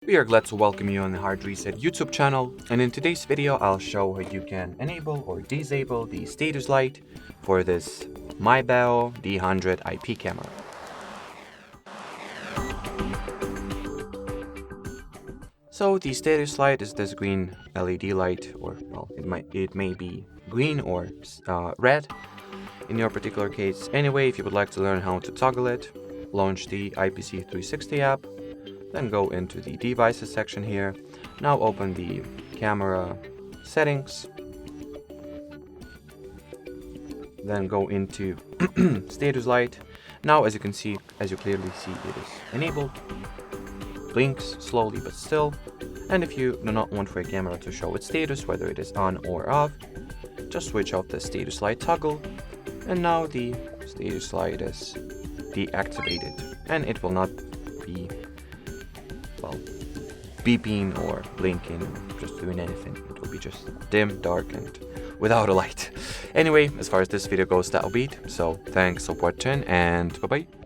We are glad to welcome you on the Hard Reset YouTube channel, and in today's video I'll show how you can enable or disable the status light for this MIBAO D100 IP camera. So the status light is this green LED light, or well, it may be green or red in your particular case. Anyway, if you would like to learn how to toggle it, launch the IPC 360 app. Then go into the devices section here. Now open the camera settings. Then go into status light. Now as you clearly see, it is enabled. Blinks slowly but still. And if you do not want for a camera to show its status, whether it is on or off, just switch off the status light toggle. And now the status light is deactivated. And it will not be beeping or blinking or just doing anything. It will be just dim, dark, and without a light. Anyway, as far as this video goes, that'll be it. So thanks for watching, and bye bye.